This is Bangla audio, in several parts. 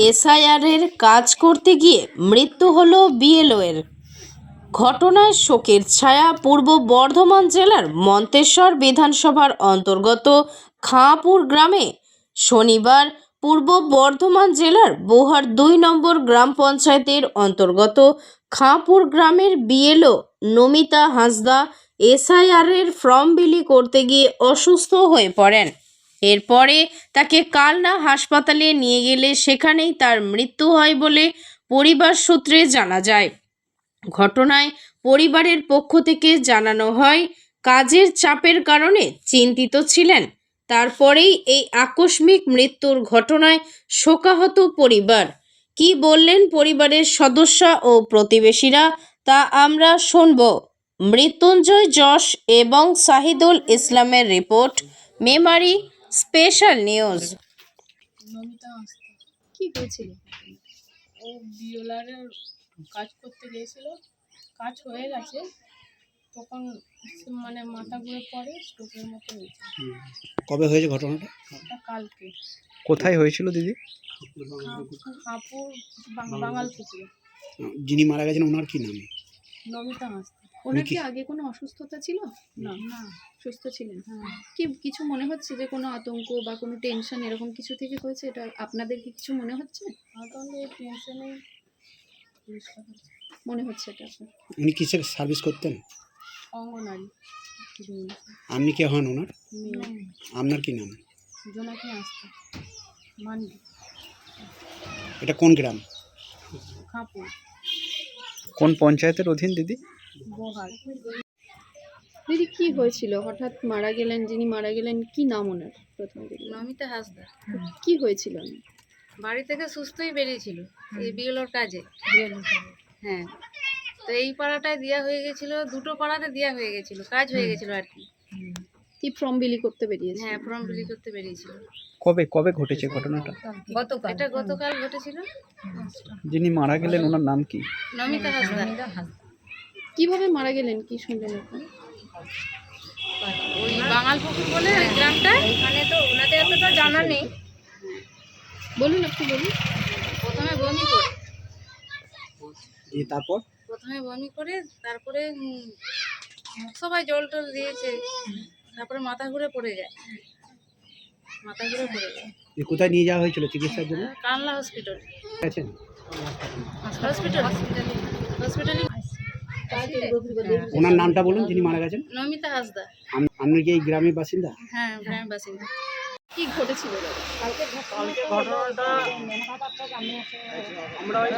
এসআইআর এর কাজ করতে গিয়ে মৃত্যু হলো বিএলও-এর। ঘটনায় শোকের ছায়া পূর্ব বর্ধমান জেলার মন্তেশ্বর বিধানসভার অন্তর্গত খাঁপুর গ্রামে। শনিবার পূর্ব বর্ধমান জেলার বোহার ২ নম্বর গ্রাম পঞ্চায়েতের অন্তর্গত খাঁপুর গ্রামের বিএলও নমিতা হাঁসদা এসআইআর এর ফর্ম বিলি করতে গিয়ে অসুস্থ হয়ে পড়েন। এরপরে তাকে কালনা হাসপাতালে নিয়ে গেলে সেখানেই তার মৃত্যু হয় বলে পরিবার সূত্রে জানা যায়। ঘটনায় পরিবারের পক্ষ থেকে জানানো হয়, কাজের চাপের কারণে চিন্তিত ছিলেন। তারপরেই এই আকস্মিক মৃত্যুর ঘটনায় শোকাহত পরিবার। কি বললেন পরিবারের সদস্য ও প্রতিবেশীরা তা আমরা শুনব। মৃত্যুঞ্জয় যশ এবং শাহিদুল ইসলামের report, Memari special news. Namita Hansda. কি হয়েছিল? ও বিওলারের কাজ করতে গিয়েছিল, কাজ হয়ে গেছে, তখন মানে মাথা ঘুরে পড়ে, স্ট্রোকের মতো হয়েছে। কবে হয়েছে ঘটনাটা? ওটা কালকে। কোথায় হয়েছিল দিদি? খাঁপুর বাঙাল পুকুরে। যিনি মারা গেছেন ওনার কি নাম? নমিতা হাঁসদা। ওনার কি আগে কোনো অসুস্থতা ছিল? না না, সুস্থ ছিলেন? হ্যাঁ। কি কিছু মনে হচ্ছে যে কোনো আতঙ্ক বা কোনো টেনশন এরকম কিছু থেকে হয়েছে? এটা আপনাদের কি কিছু মনে হচ্ছে? তাহলে এই টেনশনে মনে হচ্ছে এটা আপনার? উনি কিসের সার্ভিস করতেন? অঙ্গনারী আপনি কে হন ওনার? মেয়ে আপনার কি নাম? জোনাকি হাঁসদা, মান্ডি, এটা কোন গ্রাম? খাঁপুর, কোন পঞ্চায়েতের অধীন দিদি? বোহার। দিদি কি হয়েছিল? হঠাৎ মারা গেলেন, যিনি মারা গেলেন কি নাম ওনার? প্রথমে দেখলাম নমিতা হাঁসদা। কি হয়েছিল? বাড়ি থেকে সুস্থই বেরিয়েছিল এই বিএলওর কাজে। হ্যাঁ, তো এই পাড়াটায় দেওয়া হয়ে গেছিল, দুটো পাড়াতে দেওয়া হয়ে গেছিল, কাজ হয়ে গেছিল আর কি। কি ফর্ম বিলি করতে বেরিয়েছে? হ্যাঁ, ফর্ম বিলি করতে বেরিয়েছিল। কবে কবে ঘটেছে ঘটনাটা? এটা গতকাল ঘটেছিল। যিনি মারা গেলেন ওনার নাম কি? নমিতা হাঁসদা। কিভাবে মারা গেলেন কি শুনলেন আপনি? ওই বাঙালপুকুর বলে ওই গ্রামটা, এখানে তো ওনাদের এতটা জানা নেই। বলুন, আপনি বলুন। প্রথমে বমি করে তারপর তারপরে সবাই জল টল দিয়েছে, তারপরে মাথা ঘুরে পড়ে যায়। কোথায় নিয়ে যাওয়া হয়েছিল চিকিৎসার জন্য? কালনা হসপিটাল। আছেন হসপিটালে। ওনার নামটা বলুন যিনি মারা গেছেন। নমিতা হাঁসদা। আপনি কি এই গ্রামের বাসিন্দা? হ্যাঁ, গ্রামের বাসিন্দা। কি ঘটেছিল দাদা? কালকে ঘটনাটা আমরা ওই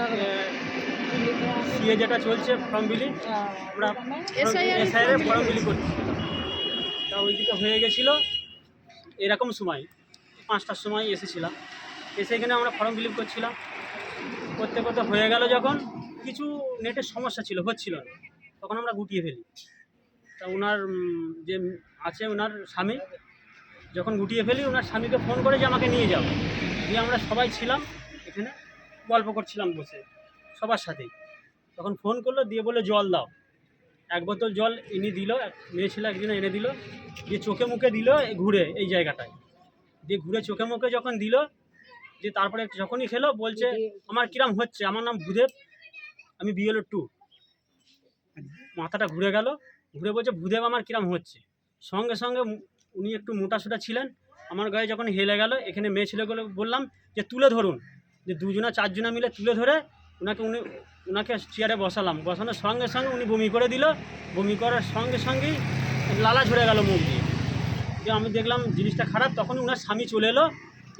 সিএ যেটা চলছে ফর্ম বিলি, আমরা এসআইআর ফর্ম বিলি করছি। তা ওইদিকে হয়ে গেছিলো এরকম সময় 5টার সময় এসেছিলাম, এসে এখানে আমরা ফর্ম বিলি করছিলাম। করতে করতে হয়ে গেল, যখন কিছু নেটের সমস্যা হচ্ছিল না, তখন আমরা গুটিয়ে ফেলি। তা ওনার যে আছে ওনার স্বামী, যখন গুটিয়ে ফেলি ওনার স্বামীকে ফোন করে যে আমাকে নিয়ে যাও। দিয়ে আমরা সবাই ছিলাম এখানে, গল্প করছিলাম বসে সবার সাথেই। তখন ফোন করলো, দিয়ে বললো জল দাও। 1 বোতল জল এনে দিল, মেয়ে ছিল একদিন এনে দিল, দিয়ে চোখে মুখে দিল ঘুরে এই জায়গাটায়, দিয়ে ঘুরে চোখে মুখে যখন দিল, দিয়ে তারপরে যখনই খেলো বলছে আমার কিরাম হচ্ছে, আমার নাম ভূদেব, আমি বিএলও 2। মাথাটা ঘুরে গেল, ঘুরে বলছে ভূদেব আমার কিরাম হচ্ছে। সঙ্গে সঙ্গে উনি একটু মোটাসোটা ছিলেন, আমার গায়ে যখন হেলে গেল, এখানে মেয়ে ছেলেগুলো বললাম যে তুলে ধরুন, যে 2জনা 4জনা মিলে তুলে ধরে ওনাকে চেয়ারে বসানোর সঙ্গে সঙ্গে উনি বমি করে দিল। বমি করার সঙ্গে সঙ্গেই লালা ঝরে গেল মুখ দিয়ে। আমি দেখলাম জিনিসটা খারাপ, তখন ওনার স্বামী চলে এলো,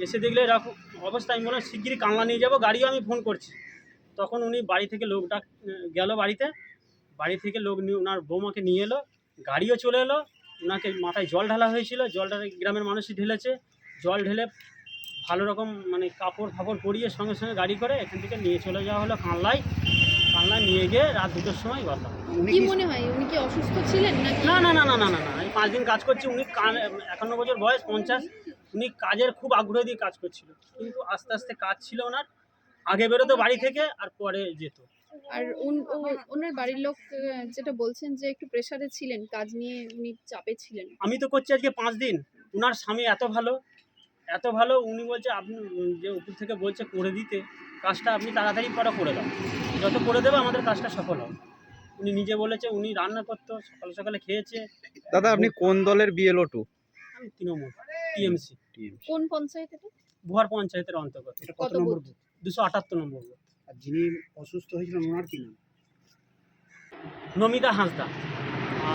এসে দেখলে এরকম অবস্থা। আমি বললাম শিগগিরই কালনা নিয়ে যাবো, গাড়িও আমি ফোন করছি। তখন উনি বাড়ি থেকে লোকটা গেল, বাড়ি থেকে লোক নিয়ে ওনার বৌমাকে নিয়ে এলো, গাড়িও চলে এলো। ওনাকে মাথায় জল ঢালা হয়েছিল, জলটা গ্রামের মানুষই ঢেলেছে। জল ঢেলে ভালো রকম মানে কাপড় ফাপড় পরিয়ে সঙ্গে সঙ্গে গাড়ি করে এখান থেকে নিয়ে চলে যাওয়া হলো কালনায় নিয়ে গিয়ে রাত 2টোর সময় বাবা। কি মনে হয় উনি কি অসুস্থ ছিলেন নাকি? না না না না না না না এই 5 দিন কাজ করছি। উনি 51 বছর বয়স, 50। উনি কাজের খুব আগ্রহ দিয়ে কাজ করছিল, কিন্তু আস্তে আস্তে কাজ ছিল ওনার, আগে বেরোতো বাড়ি থেকে আর পরে যেত। আর ওনার বাড়ির লোক যেটা বলছেন যে একটু প্রেসারে ছিলেন, কাজ নিয়ে উনি চাপে ছিলেন। আমি তো করছি আজকে 5 দিন, ওনার স্বামী এত ভালো, এত ভালো, উনি বলছে আপনি যে উপর থেকে বলছে করে দিতে কাজটা, আপনি তাড়াতাড়ি করে দাও, যত করে দেবে আমাদের কাজটা সফল হবে। উনি নিজে বলেছে, উনি রান্না করতো, সকালে সকালে খেয়েছে। দাদা আপনি কোন দলের বিএলও 2? আমি তৃণমূল টিএমসি, কোন পঞ্চায়েত এটা? বুহার পঞ্চায়েতের অন্তর্গত, এটা কত কত নম্বর বুথ? বুথ? 278 নম্বর বুথ। আর যিনি অসুস্থ হয়েছিলেন ওনার কি নাম? নমিতা হাঁসদা,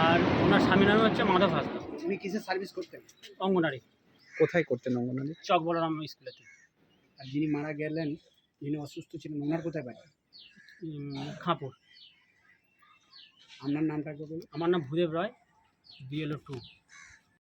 আর ওনার স্বামীর নাম হচ্ছে মাধব হাঁসদা, উনি কিসের সার্ভিস করতেন? অঙ্গনারী, কোথায় করতেন অঙ্গনারী? চক বলরাম স্কুলেতে। আর যিনি মারা গেলেন, যিনি অসুস্থ ছিলেন ওনার কোথায় বাড়ি? খাঁপুর। আপনার নামটা একবার বলুন। আমার নাম ভূদেব রায়, BLO 2।